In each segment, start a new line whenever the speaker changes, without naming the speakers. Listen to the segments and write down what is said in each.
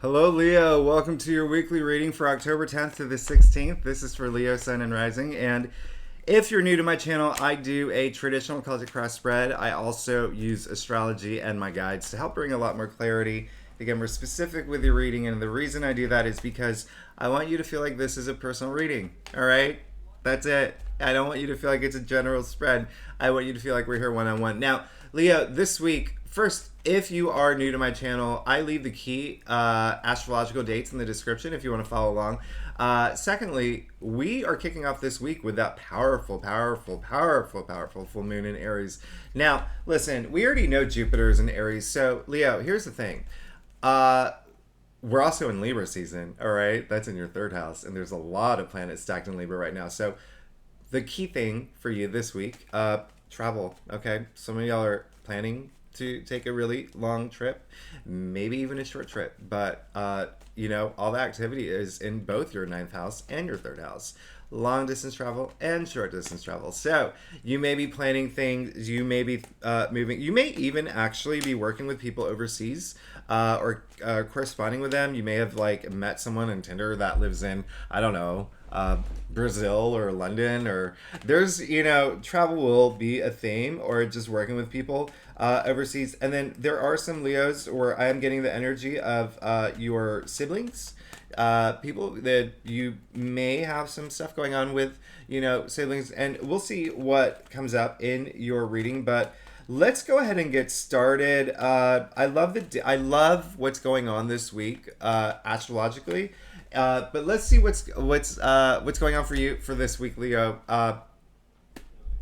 Hello, Leo. Welcome to your weekly reading for October 10th to the 16th. This is for Leo, Sun, and Rising. And if you're new to my channel, I do a traditional Celtic cross spread. I also use astrology and my guides to help bring a lot more clarity, to get more specific with your reading. And the reason I do that is because I want you to feel like this is a personal reading. All right? That's it. I don't want you to feel like it's a general spread. I want you to feel like we're here one on one. Now, Leo, this week, first, if you are new to my channel, I leave the key astrological dates in the description if you want to follow along. Secondly, we are kicking off this week with that powerful full moon in Aries. Now, listen, we already know Jupiter is in Aries, so Leo, here's the thing. We're also in Libra season, all right? That's in your third house, and there's a lot of planets stacked in Libra right now. So the key thing for you this week, travel, okay? Some of y'all are planning to take a really long trip, maybe even a short trip, but all the activity is in both your ninth house and your third house. Long distance travel and short distance travel. So you may be planning things, you may be moving, you may even actually be working with people overseas or corresponding with them. You may have met someone on Tinder that lives in, I don't know, Brazil or London, or there's, travel will be a theme, or just working with people overseas. And then there are some Leos where I am getting the energy of your siblings, people that you may have some stuff going on with, siblings, and we'll see what comes up in your reading. But let's go ahead and get started. I love what's going on this week astrologically. But let's see what's going on for you for this week, Leo.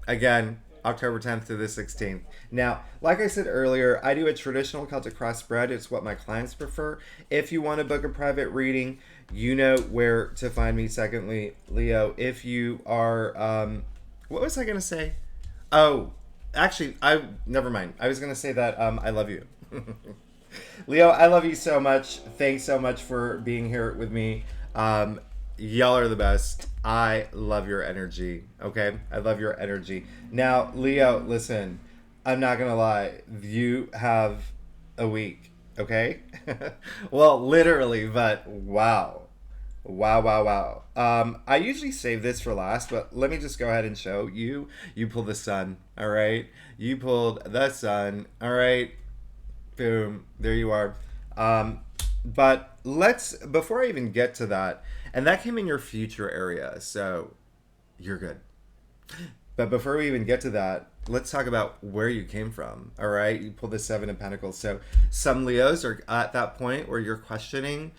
Again, October 10th to the 16th. Now, like I said earlier, I do a traditional Celtic cross spread. It's what my clients prefer. If you want to book a private reading, you know where to find me. Secondly, Leo, if you are, what was I going to say? Oh, actually, never mind. I was going to say that I love you. Leo, I love you so much. Thanks so much for being here with me. Y'all are the best. I love your energy. Okay? I love your energy. Now, Leo, listen. I'm not going to lie. You have a week. Okay? Well, literally, but wow. Wow. I usually save this for last, but let me just go ahead and show you. You pulled the sun. All right? You pulled the sun. All right? Boom, there you are. But before I even get to that, and that came in your future area, so you're good. But before we even get to that, let's talk about where you came from. All right, you pulled the Seven of Pentacles. So some Leos are at that point where you're questioning.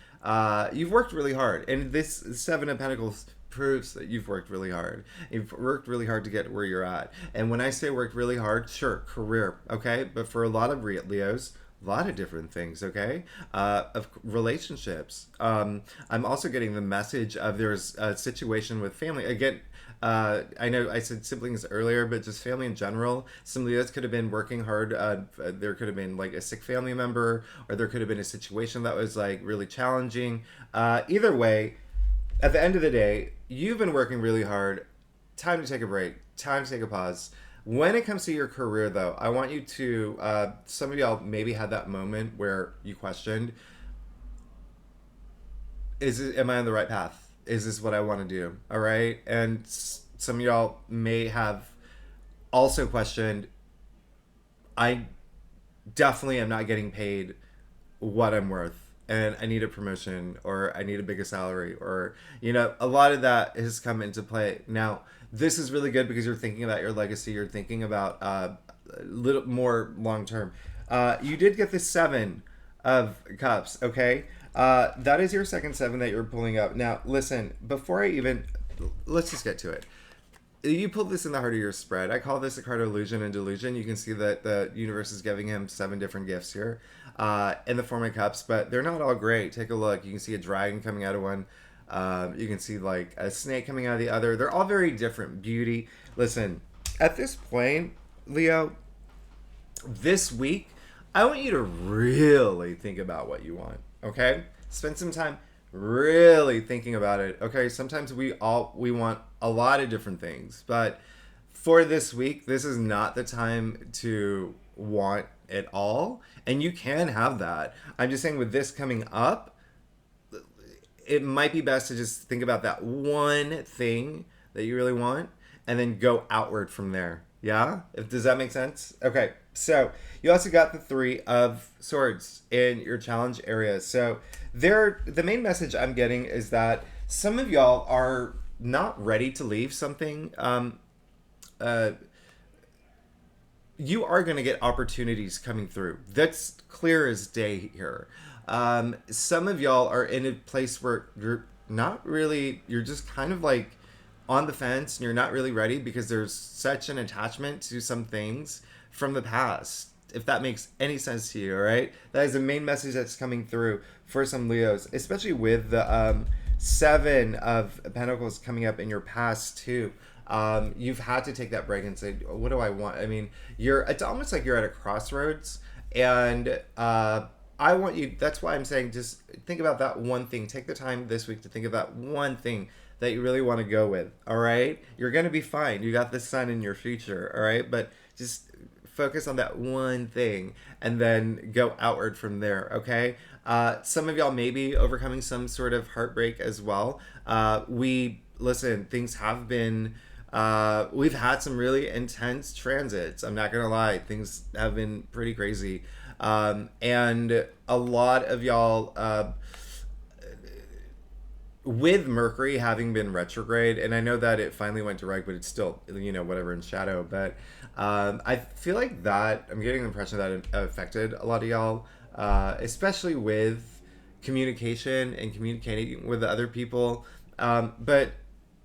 You've worked really hard, and this Seven of Pentacles proves that you've worked really hard. You've worked really hard to get where you're at. And when I say worked really hard, sure, career, okay? But for a lot of Leos, a lot of different things, okay? Of relationships. I'm also getting the message of there's a situation with family. Again, I know I said siblings earlier, but just family in general. Some Leos could have been working hard. There could have been a sick family member, or there could have been a situation that was really challenging. Either way, at the end of the day, you've been working really hard. Time to take a break. Time to take a pause. When it comes to your career, though, I want you to, some of y'all maybe had that moment where you questioned, am I on the right path? Is this what I want to do? All right. And some of y'all may have also questioned, I definitely am not getting paid what I'm worth, and I need a promotion, or I need a bigger salary, or, a lot of that has come into play. Now, this is really good because you're thinking about your legacy. You're thinking about a little more long term. You did get the Seven of Cups, okay? That is your second seven that you're pulling up. Now, listen, let's just get to it. You pulled this in the heart of your spread. I call this a card of illusion and delusion. You can see that the universe is giving him 7 different gifts here in the form of cups, but they're not all great. Take a look. You can see a dragon coming out of one. You can see a snake coming out of the other. They're all very different. Beauty. Listen, at this point, Leo, this week, I want you to really think about what you want. Okay? Spend some time really thinking about it. Okay? Sometimes we want a lot of different things, but for this week, this is not the time to want it all, and you can have that. I'm just saying, with this coming up, it might be best to just think about that one thing that you really want and then go outward from there. Yeah? Does that make sense? Okay. So you also got the three of swords in your challenge area. So the main message I'm getting is that some of y'all are not ready to leave something. Uh, you are going to get opportunities coming through. That's clear as day here. Some of y'all are in a place where you're not really, you're just kind of like on the fence and you're not really ready because there's such an attachment to some things from the past. If that makes any sense to you, all right? That is the main message that's coming through for some Leos, especially with the Seven of Pentacles coming up in your past too. You've had to take that break and say, what do I want? I mean, it's almost like you're at a crossroads, and I want you, that's why I'm saying just think about that one thing. Take the time this week to think of that one thing that you really want to go with, all right? You're going to be fine. You got the sun in your future, all right? But just focus on that one thing and then go outward from there, okay? Some of y'all may be overcoming some sort of heartbreak as well. Listen, things have been, we've had some really intense transits. I'm not going to lie. Things have been pretty crazy. And a lot of y'all, with Mercury having been retrograde, and I know that it finally went direct, but it's still, whatever in shadow. But I feel like that, I'm getting the impression that it affected a lot of y'all, especially with communication and communicating with other people. But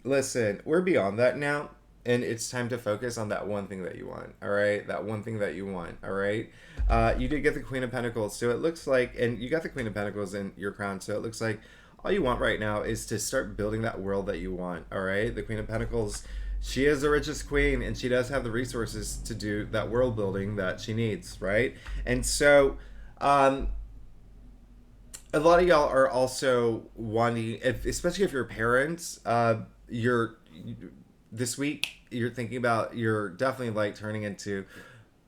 listen, we're beyond that now. And it's time to focus on that one thing that you want, all right? That one thing that you want, all right? You did get the Queen of Pentacles, so it looks like, and you got the Queen of Pentacles in your crown, so it looks like all you want right now is to start building that world that you want, all right? The Queen of Pentacles, she is the richest queen, and she does have the resources to do that world building that she needs, right? And so, a lot of y'all are also wanting, especially if you're parents, this week you're thinking about, you're definitely like turning into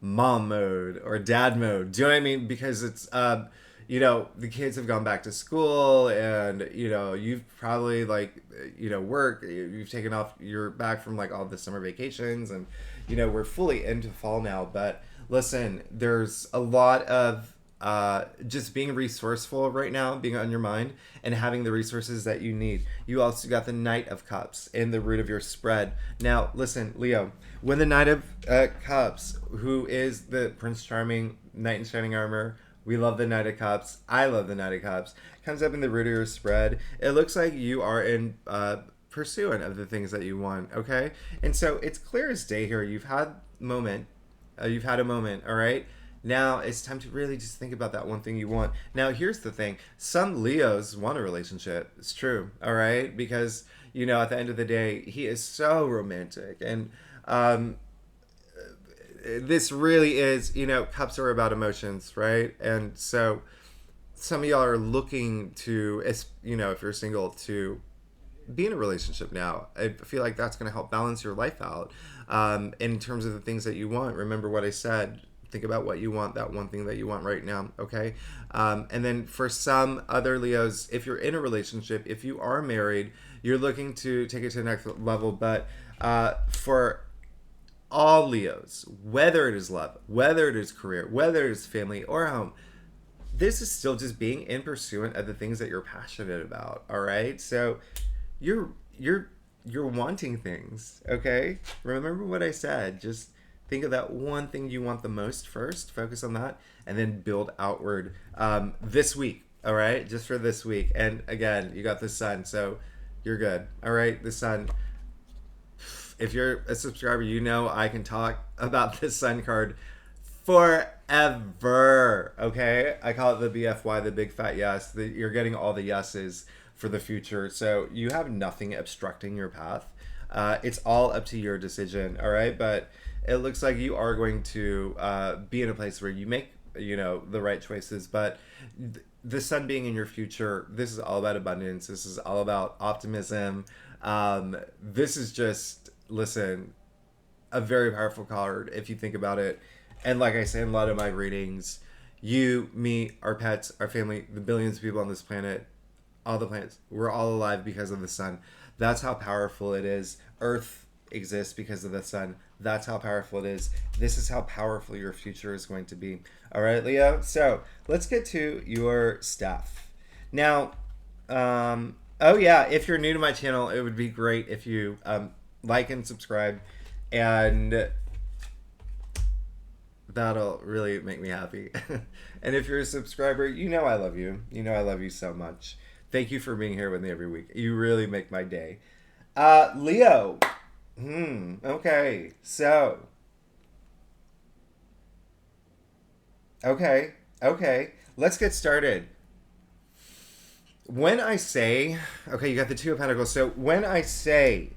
mom mode or dad mode. Do you know what I mean? Because it's the kids have gone back to school, and you've probably work, you've taken off, you're back from like all the summer vacations, and we're fully into fall now. But listen, there's a lot of just being resourceful right now, being on your mind, and having the resources that you need. You also got the Knight of Cups in the root of your spread. Now, listen, Leo, when the Knight of Cups, who is the Prince Charming Knight in Shining Armor, we love the Knight of Cups, I love the Knight of Cups, comes up in the root of your spread, it looks like you are in pursuit of the things that you want, okay? And so it's clear as day here. You've had a moment, all right? Now it's time to really just think about that one thing you want. Now here's the thing. Some Leos want a relationship. It's true. All right. Because, at the end of the day, he is so romantic. And this really is, cups are about emotions, right? And so some of y'all are looking to, if you're single, to be in a relationship now. I feel like that's going to help balance your life out. In terms of the things that you want. Remember what I said. Think about what you want, that one thing that you want right now, okay? And then for some other Leos, if you're in a relationship, if you are married, you're looking to take it to the next level. But for all Leos, whether it is love, whether it is career, whether it is family or home, this is still just being in pursuit of the things that you're passionate about, all right? So you're wanting things, okay? Remember what I said. Just think of that one thing you want the most first, focus on that, and then build outward this week, all right? Just for this week. And again, you got the sun, so you're good, all right? The sun, if you're a subscriber, I can talk about this sun card forever, okay? I call it the BFY, the big fat yes. You're getting all the yeses for the future, so you have nothing obstructing your path. It's all up to your decision, all right? But it looks like you are going to be in a place where you make, the right choices. But the sun being in your future, this is all about abundance. This is all about optimism. This is just, listen, a very powerful card if you think about it. And like I say in a lot of my readings, you, me, our pets, our family, the billions of people on this planet, all the planets. We're all alive because of the sun. That's how powerful it is. Earth exists because of the sun. That's how powerful it is. This is how powerful your future is going to be. All right, Leo. So let's get to your stuff. Now, oh yeah, if you're new to my channel, it would be great if you like and subscribe, and that'll really make me happy. And if you're a subscriber, you know I love you. You know I love you so much. Thank you for being here with me every week. You really make my day. Leo. Okay. So. Okay. Okay. Let's get started. When I say, okay, you got the Two of Pentacles. So when I say,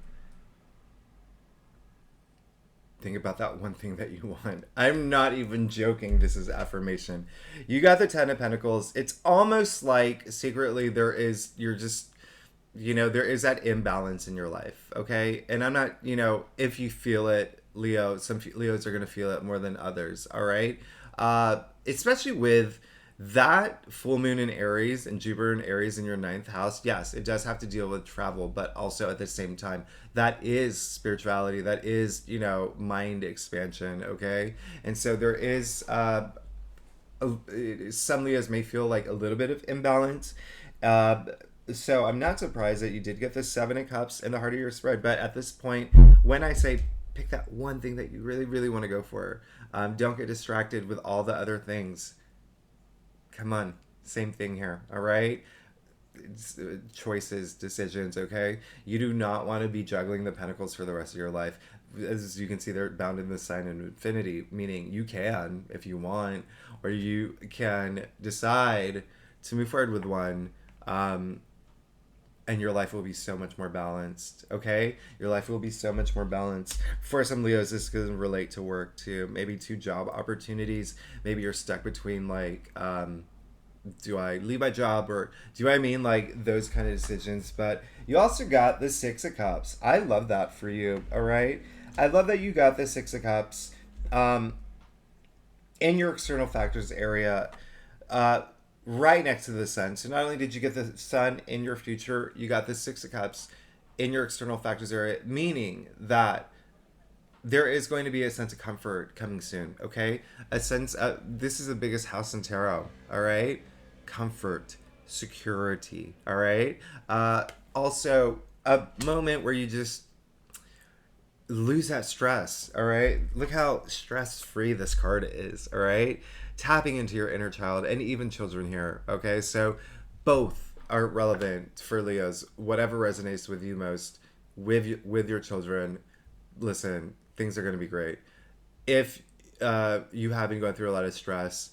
think about that one thing that you want. I'm not even joking. This is affirmation. You got the Ten of Pentacles. It's almost like secretly there is, you're just, there is that imbalance in your life. Okay. And I'm not, if you feel it, Leo, some Leos are going to feel it more than others. All right. Especially with that full moon in Aries and Jupiter in Aries in your ninth house. Yes, it does have to deal with travel, but also at the same time, that is spirituality. That is, mind expansion. Okay. And so there is, some Leos may feel like a little bit of imbalance. So I'm not surprised that you did get the Seven of Cups in the heart of your spread. But at this point, when I say pick that one thing that you really, really want to go for, don't get distracted with all the other things. Come on, same thing here, all right? Choices, decisions, okay? You do not want to be juggling the pentacles for the rest of your life. As you can see, they're bound in the sign of infinity, meaning you can, if you want, or you can decide to move forward with one, and your life will be so much more balanced, okay? Your life will be so much more balanced. For some Leos, this can relate to work too. Maybe to job opportunities. Maybe you're stuck between do I leave my job or do I mean those kind of decisions? But you also got the Six of Cups. I love that for you, all right? I love that you got the Six of Cups in your external factors area. Right next to the sun. So not only did you get the sun in your future, you got the Six of Cups in your external factors area, meaning that there is going to be a sense of comfort coming soon, okay? A sense of, this is the biggest house in tarot, all right? Comfort, security, all right? Also, a moment where you just lose that stress, all right? Look how stress-free this card is, all right? Tapping into your inner child and even children here, okay? So both are relevant for Leos. Whatever resonates with you most with your children, listen, things are going to be great. If you have been going through a lot of stress,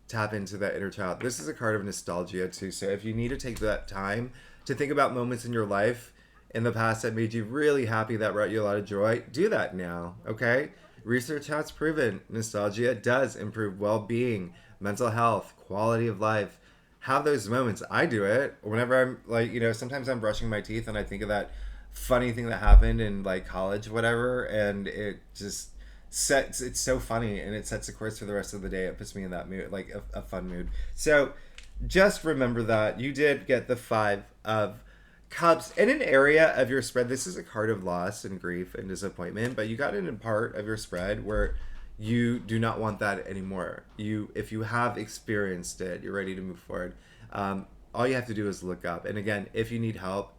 tap into that inner child. This is a card of nostalgia too. So if you need to take that time to think about moments in your life in the past that made you really happy, that brought you a lot of joy, do that now, okay? Research has proven nostalgia does improve well-being, mental health, quality of life. Have those moments. I do it whenever I'm sometimes I'm brushing my teeth and I think of that funny thing that happened in college, whatever, and it just it's so funny and it sets a course for the rest of the day. It puts me in that mood, a fun mood. So just remember that you did get the Five of Cups in an area of your spread. This is a card of loss and grief and disappointment, but you got it in part of your spread where you do not want that anymore. If you have experienced it, you're ready to move forward. All you have to do is look up. And again, if you need help,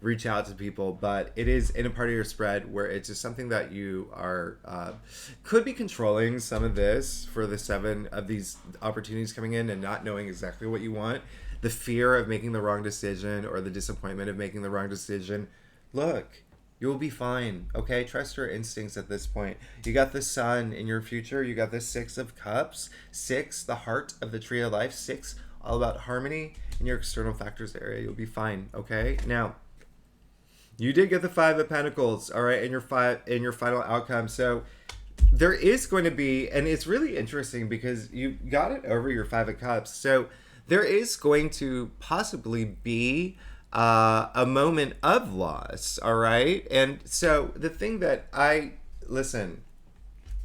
reach out to people, but it is in a part of your spread where it's just something that you are could be controlling some of this for the seven of these opportunities coming in and not knowing exactly what you want. The fear of making the wrong decision or the disappointment of making the wrong decision. Look, you'll be fine, okay? Trust your instincts at this point. You got the Sun in your future. You got the Six of Cups. Six, the heart of the tree of life. Six, all about harmony in your external factors area. You'll be fine, okay? Now, you did get the Five of Pentacles, all right, in your final outcome. So there is going to be, and it's really interesting because you got it over your Five of Cups. So there is going to possibly be a moment of loss, all right? And so the thing that listen,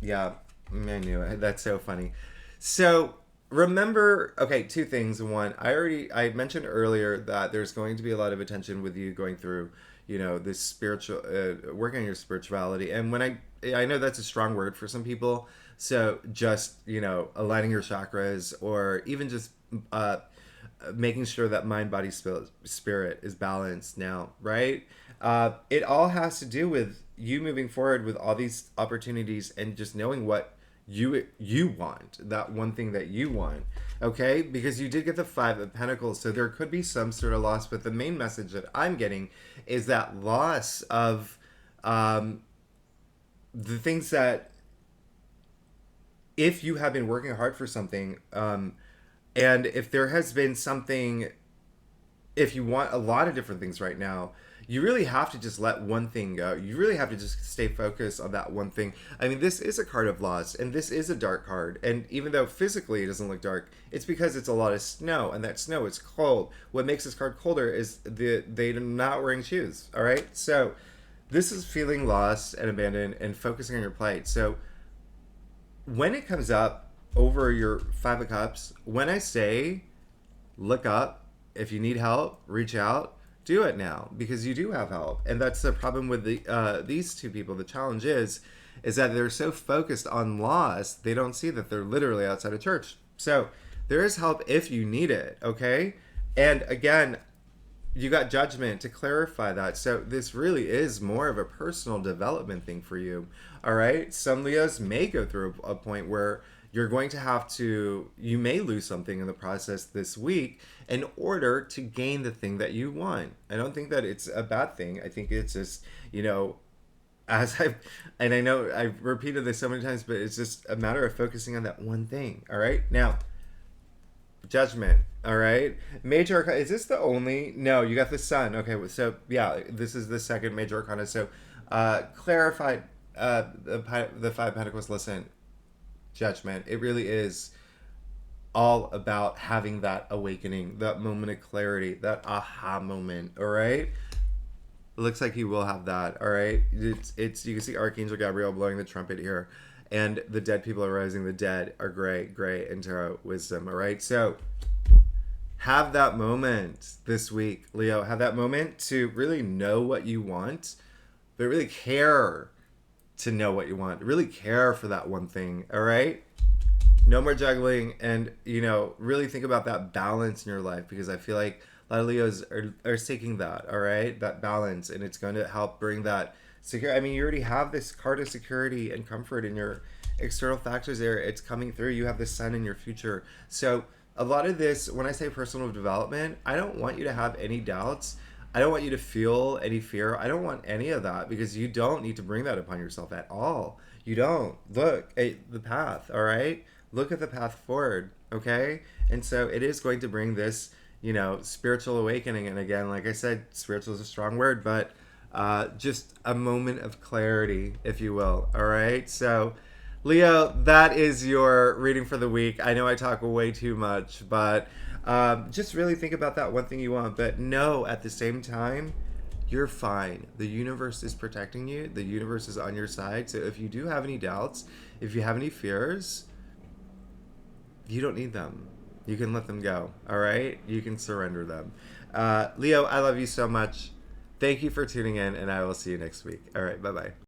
yeah, I knew it. That's so funny. So remember, okay, two things. One, I mentioned earlier that there's going to be a lot of attention with you going through, this spiritual, working on your spirituality. And I know that's a strong word for some people. So just, aligning your chakras, or even just uh, making sure that mind, body, spirit is balanced now, right? It all has to do with you moving forward with all these opportunities and just knowing what you want, that one thing that you want, okay? Because you did get the Five of Pentacles, so there could be some sort of loss, but the main message that I'm getting is that loss of um, the things that, if you have been working hard for something, and if there has been something, if you want a lot of different things right now, you really have to just let one thing go. You really have to just stay focused on that one thing. I mean, this is a card of loss, and this is a dark card. And even though physically it doesn't look dark, it's because it's a lot of snow, and that snow is cold. What makes this card colder is they're not wearing shoes. All right, so this is feeling lost and abandoned and focusing on your plight. So when it comes up over your Five of Cups, when I say look up, if you need help, reach out, do it now, because you do have help. And that's the problem with these two people. The challenge is that they're so focused on loss, they don't see that they're literally outside of church. So there is help if you need it, okay? And again, you got Judgment to clarify that. So this really is more of a personal development thing for you. All right. Some Leos may go through a point where you're going to have to, you may lose something in the process this week in order to gain the thing that you want. I don't think that it's a bad thing. I think it's just, and I know I've repeated this so many times, but it's just a matter of focusing on that one thing. All right. Now, Judgment. All right. Major Arcana. Is this the only? No, you got the Sun. Okay. So yeah, this is the second Major Arcana. So, clarified. The Five Pentacles. Listen, Judgment. It really is all about having that awakening, that moment of clarity, that aha moment. All right. It looks like you will have that. All right. It's you can see Archangel Gabriel blowing the trumpet here, and the dead people are rising. The dead are gray in tarot wisdom. All right. So have that moment this week, Leo. Have that moment to really know what you want, but really care to know what you want. Really care for that one thing. All right. No more juggling, and really think about that balance in your life, because I feel like a lot of Leos are seeking that. All right, that balance, and it's going to help bring that secure. I mean, you already have this card of security and comfort in your external factors there. It's coming through. You have the Sun in your future. So a lot of this, when I say personal development, I don't want you to have any doubts. I don't want you to feel any fear. I don't want any of that, because you don't need to bring that upon yourself at all. You don't. Look at the path. All right, look at the path forward. Okay, and so it is going to bring this spiritual awakening. And again, like I said, spiritual is a strong word, but just a moment of clarity, if you will. All right. So, Leo, that is your reading for the week. I know I talk way too much, but just really think about that one thing you want. But know at the same time, you're fine. The universe is protecting you. The universe is on your side. So if you do have any doubts, if you have any fears, you don't need them. You can let them go. All right? You can surrender them. Leo, I love you so much. Thank you for tuning in, and I will see you next week. All right. Bye-bye.